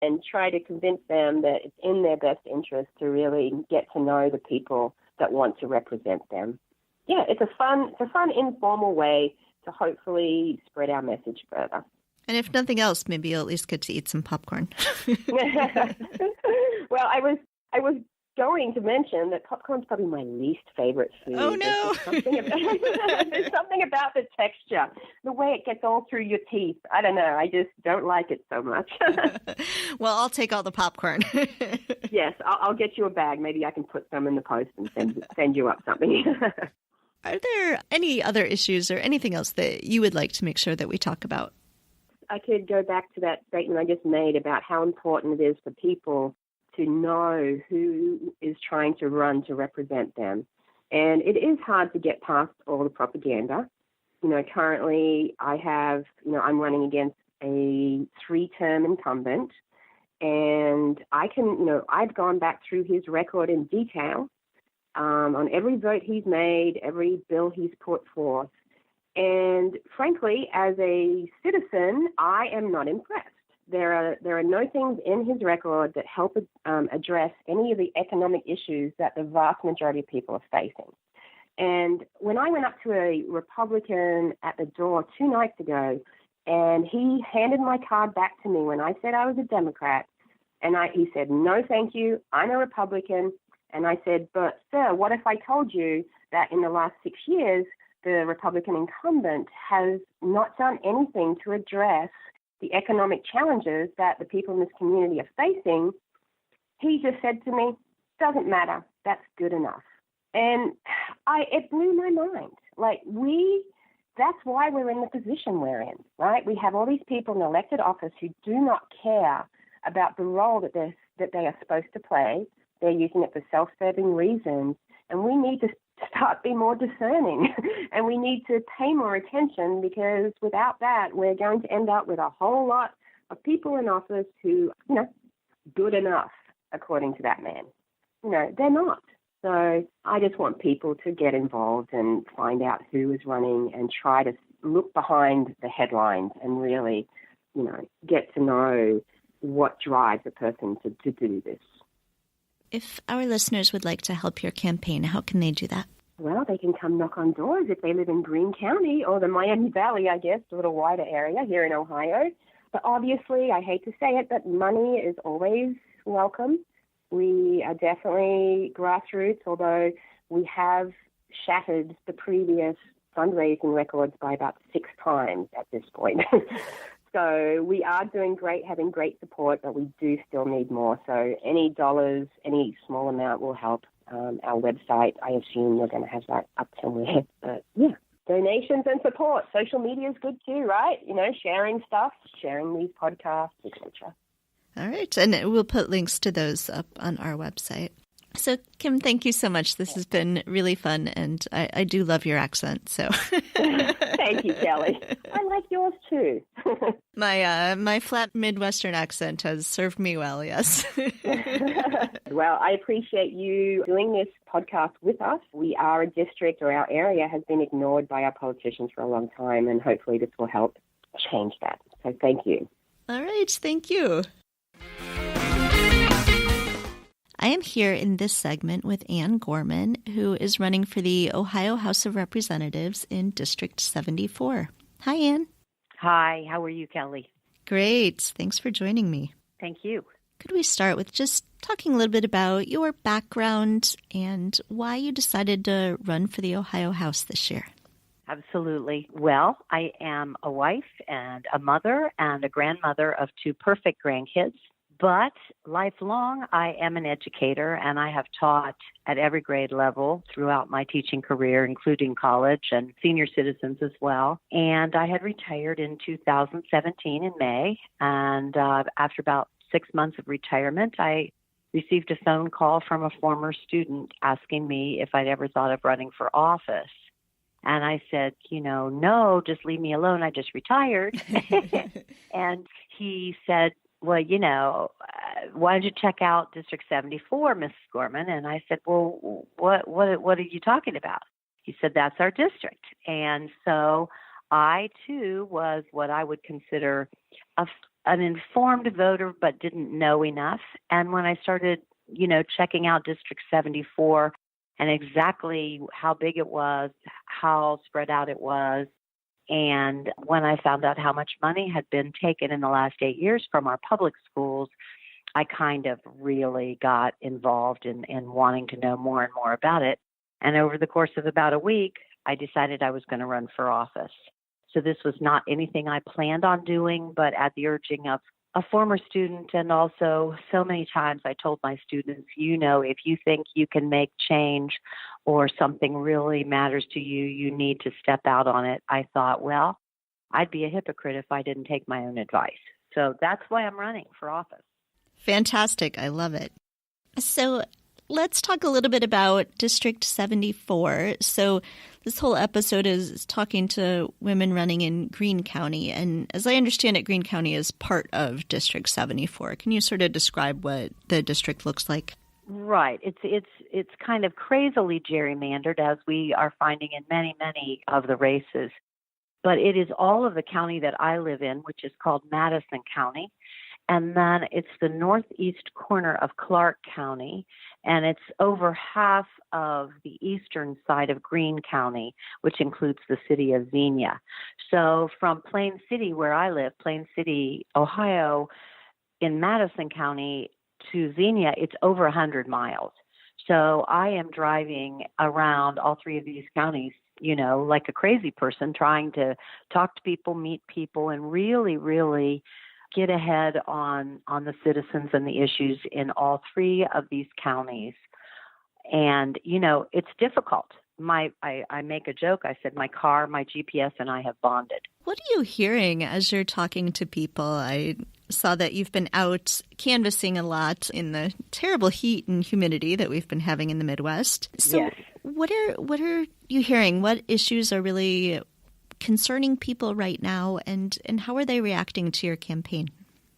and try to convince them that it's in their best interest to really get to know the people that want to represent them. Yeah, it's a fun, informal way to hopefully spread our message further. And if nothing else, maybe you'll at least get to eat some popcorn. Well, I was going to mention that popcorn's probably my least favorite food. Oh, no. There's something about the texture, the way it gets all through your teeth. I don't know. I just don't like it so much. Well, I'll take all the popcorn. Yes, I'll get you a bag. Maybe I can put some in the post and send you up something. Are there any other issues or anything else that you would like to make sure that we talk about? I could go back to that statement I just made about how important it is for people to know who is trying to run to represent them. And it is hard to get past all the propaganda. Currently I'm running against a 3-term incumbent, and I've gone back through his record in detail on every vote he's made, every bill he's put forth. And frankly, as a citizen, I am not impressed. There are no things in his record that help address any of the economic issues that the vast majority of people are facing. And when I went up to a Republican at the door 2 nights ago, and he handed my card back to me when I said I was a Democrat, and he said, "No, thank you, I'm a Republican." And I said, "But sir, what if I told you that in the last 6 years, the Republican incumbent has not done anything to address the economic challenges that the people in this community are facing?" He just said to me, "Doesn't matter, that's good enough." And it blew my mind. That's why we're in the position we're in, right? We have all these people in elected office who do not care about the role that they are supposed to play. They're using it for self-serving reasons, and we need to start being more discerning, and we need to pay more attention, because without that, we're going to end up with a whole lot of people in office who, good enough, according to that man. They're not. So I just want people to get involved and find out who is running and try to look behind the headlines and really, get to know what drives a person to do this. If our listeners would like to help your campaign, how can they do that? Well, they can come knock on doors if they live in Greene County or the Miami Valley, I guess, a little wider area here in Ohio. But obviously, I hate to say it, but money is always welcome. We are definitely grassroots, although we have shattered the previous fundraising records by about 6 times at this point. So we are doing great, having great support, but we do still need more. So any dollars, any small amount will help. Our website, I assume you're going to have that up somewhere. But yeah, donations and support. Social media is good too, right? Sharing stuff, sharing these podcasts, etc. All right. And we'll put links to those up on our website. So, Kim, thank you so much. This has been really fun, and I do love your accent. So, thank you, Kelly. I like yours too. My flat Midwestern accent has served me well. Yes. Well, I appreciate you doing this podcast with us. We are a district, or our area has been ignored by our politicians for a long time, and hopefully this will help change that. So, thank you. All right. Thank you. I am here in this segment with Ann Gorman, who is running for the Ohio House of Representatives in District 74. Hi, Ann. Hi. How are you, Kelly? Great. Thanks for joining me. Thank you. Could we start with just talking a little bit about your background and why you decided to run for the Ohio House this year? Absolutely. Well, I am a wife and a mother and a grandmother of 2 perfect grandkids. But lifelong, I am an educator, and I have taught at every grade level throughout my teaching career, including college and senior citizens as well. And I had retired in 2017 in May, and after about 6 months of retirement, I received a phone call from a former student asking me if I'd ever thought of running for office. And I said, no, just leave me alone. I just retired. And he said, well, why don't you check out District 74, Miss Gorman? And I said, well, what are you talking about? He said, that's our district. And so I, too, was what I would consider a an informed voter but didn't know enough. And when I started, checking out District 74 and exactly how big it was, how spread out it was, and when I found out how much money had been taken in the last 8 years from our public schools, I kind of really got involved in wanting to know more and more about it. And over the course of about a week, I decided I was going to run for office. So this was not anything I planned on doing, but at the urging of a former student, and also so many times I told my students, if you think you can make change or something really matters to you, you need to step out on it. I thought, well, I'd be a hypocrite if I didn't take my own advice. So that's why I'm running for office. Fantastic. I love it. So let's talk a little bit about District 74. So this whole episode is talking to women running in Greene County. And as I understand it, Greene County is part of District 74. Can you sort of describe what the district looks like? Right. It's kind of crazily gerrymandered, as we are finding in many, many of the races. But it is all of the county that I live in, which is called Madison County. And then it's the northeast corner of Clark County, and it's over half of the eastern side of Greene County, which includes the city of Xenia. So from Plain City, where I live, Plain City, Ohio, in Madison County to Xenia, it's over 100 miles. So I am driving around all three of these counties, like a crazy person, trying to talk to people, meet people, and really, really get ahead on the citizens and the issues in all three of these counties. And, it's difficult. I make a joke. I said, my car, my GPS, and I have bonded. What are you hearing as you're talking to people? I saw that you've been out canvassing a lot in the terrible heat and humidity that we've been having in the Midwest. So yes. What are you hearing? What issues are really concerning people right now, and how are they reacting to your campaign?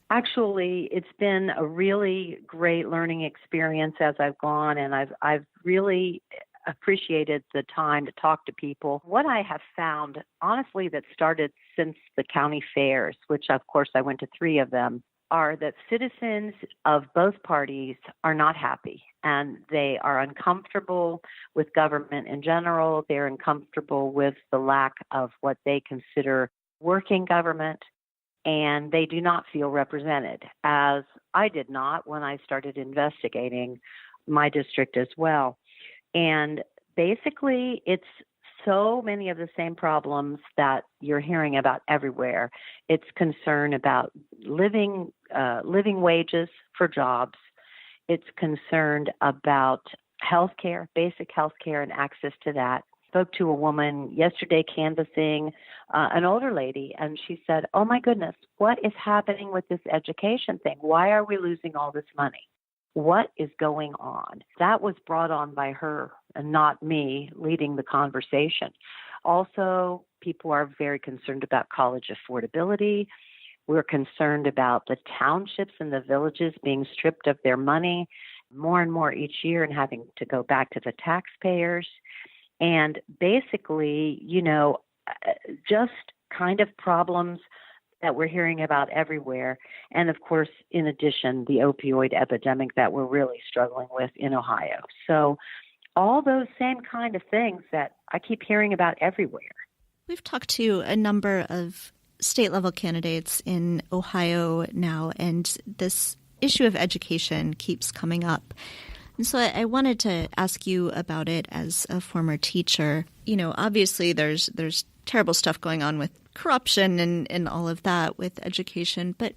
Actually, it's been a really great learning experience as I've gone, and I've really appreciated the time to talk to people. What I have found, honestly, that started since the county fairs, which of course I went to 3 of them, are that citizens of both parties are not happy, and they are uncomfortable with government in general. They're uncomfortable with the lack of what they consider working government, and they do not feel represented, as I did not when I started investigating my district as well. And basically, it's so many of the same problems that you're hearing about everywhere. It's concern about living wages for jobs. It's concerned about healthcare, basic healthcare, and access to that. Spoke to a woman yesterday canvassing an older lady, and she said, "Oh my goodness, what is happening with this education thing? Why are we losing all this money? What is going on?" That was brought on by her and not me leading the conversation. Also, people are very concerned about college affordability. We're concerned about the townships and the villages being stripped of their money more and more each year and having to go back to the taxpayers. And basically, just kind of problems that we're hearing about everywhere. And of course, in addition, the opioid epidemic that we're really struggling with in Ohio. So all those same kind of things that I keep hearing about everywhere. We've talked to a number of state-level candidates in Ohio now, and this issue of education keeps coming up. And so I wanted to ask you about it as a former teacher. Obviously there's terrible stuff going on with corruption and all of that with education, but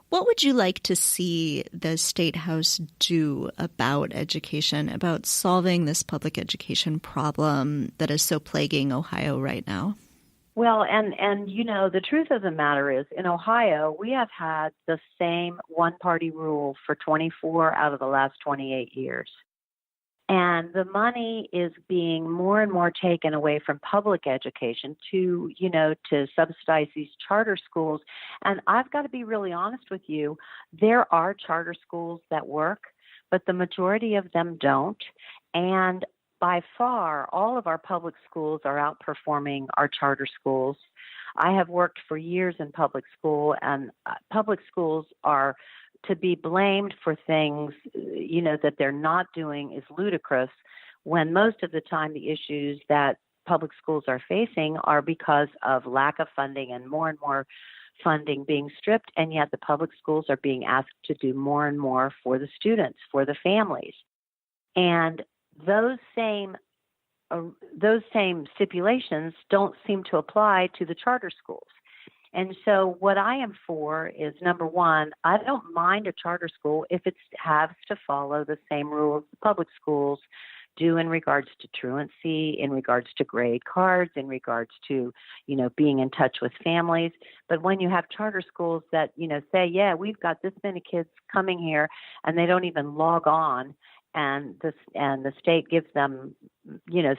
what would you like to see the State House do about education, about solving this public education problem that is so plaguing Ohio right now? Well, and the truth of the matter is, in Ohio, we have had the same one-party rule for 24 out of the last 28 years. And the money is being more and more taken away from public education to subsidize these charter schools. And I've got to be really honest with you, there are charter schools that work, but the majority of them don't. And by far, all of our public schools are outperforming our charter schools. I have worked for years in public school, and public schools are to be blamed for things, that they're not doing is ludicrous, when most of the time the issues that public schools are facing are because of lack of funding and more funding being stripped, and yet the public schools are being asked to do more and more for the students, for the families. And those same stipulations don't seem to apply to the charter schools. And so what I am for is, number one, I don't mind a charter school if it has to follow the same rules the public schools do in regards to truancy, in regards to grade cards, in regards to, being in touch with families. But when you have charter schools that, say, yeah, we've got this many kids coming here and they don't even log on, and the state gives them,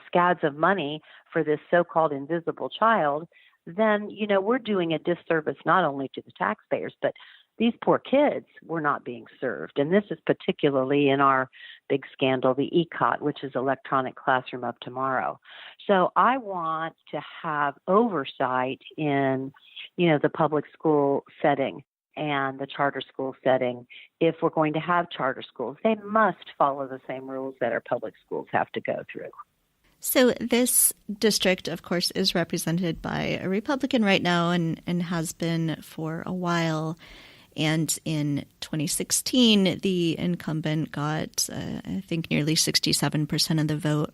scads of money for this so-called invisible child, then, we're doing a disservice not only to the taxpayers, but these poor kids were not being served. And this is particularly in our big scandal, the ECOT, which is Electronic Classroom of Tomorrow. So I want to have oversight in, the public school setting and the charter school setting. If we're going to have charter schools, they must follow the same rules that our public schools have to go through. So this district, of course, is represented by a Republican right now and has been for a while. And in 2016, the incumbent got, I think, nearly 67% of the vote.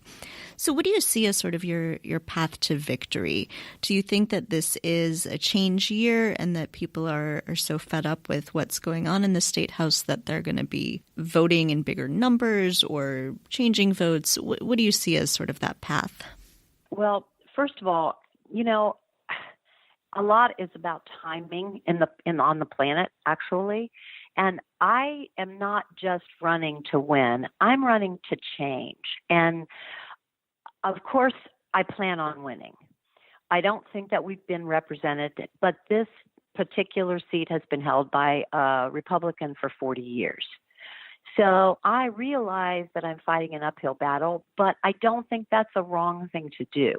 So what do you see as sort of your path to victory? Do you think that this is a change year and that people are so fed up with what's going on in the State House that they're going to be voting in bigger numbers or changing votes? What do you see as sort of that path? Well, first of all, a lot is about timing on the planet, actually. And I am not just running to win. I'm running to change. And of course, I plan on winning. I don't think that we've been represented, but this particular seat has been held by a Republican for 40 years. So I realize that I'm fighting an uphill battle, but I don't think that's a wrong thing to do.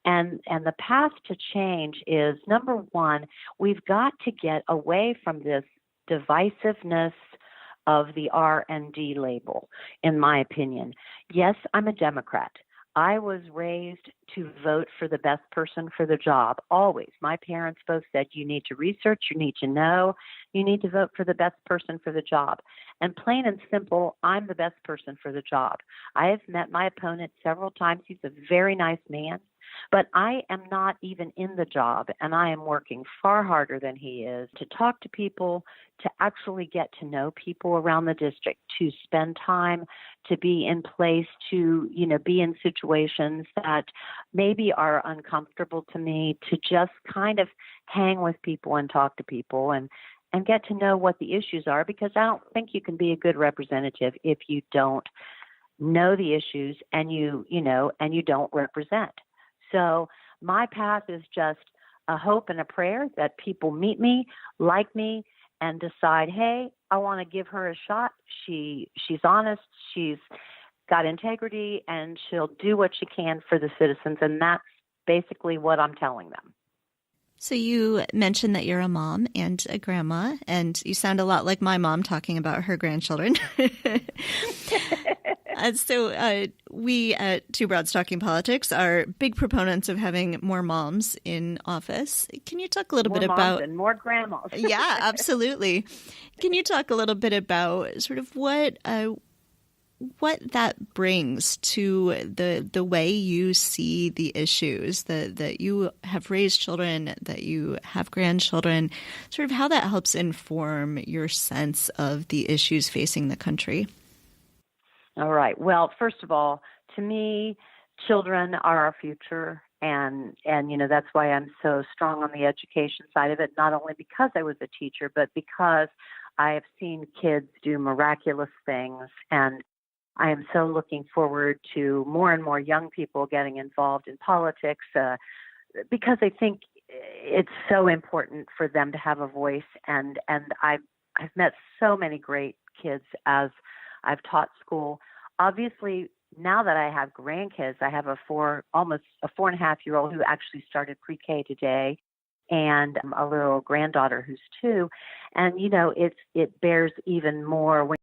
And the path to change is, number one, we've got to get away from this divisiveness of the R&D label, in my opinion. Yes, I'm a Democrat. I was raised to vote for the best person for the job, always. My parents both said, you need to research, you need to know, you need to vote for the best person for the job. And plain and simple, I'm the best person for the job. I have met my opponent several times. He's a very nice man. But I am not even in the job, and I am working far harder than he is to talk to people, to actually get to know people around the district, to spend time, to be in place, to, be in situations that maybe are uncomfortable to me, to just kind of hang with people and talk to people and get to know what the issues are, because I don't think you can be a good representative if you don't know the issues and you don't represent. So my path is just a hope and a prayer that people meet me, like me, and decide, hey, I want to give her a shot. She's honest, she's got integrity, and she'll do what she can for the citizens. And that's basically what I'm telling them. So you mentioned that you're a mom and a grandma, and you sound a lot like my mom talking about her grandchildren. So we at Two Broads Talking Politics are big proponents of having more moms in office. Can you talk a little bit about— More moms and more grandmas. Yeah, absolutely. Can you talk a little bit about sort of what that brings to the way you see the issues, that you have raised children, that you have grandchildren, sort of how that helps inform your sense of the issues facing the country? All right. Well, first of all, to me, children are our future. And that's why I'm so strong on the education side of it, not only because I was a teacher, but because I have seen kids do miraculous things. And I am so looking forward to more and more young people getting involved in politics because I think it's so important for them to have a voice. And I've met so many great kids as I've taught school. Obviously, now that I have grandkids, I have almost a 4.5-year-old who actually started pre-K today, and a little granddaughter who's 2. And, it bears even more when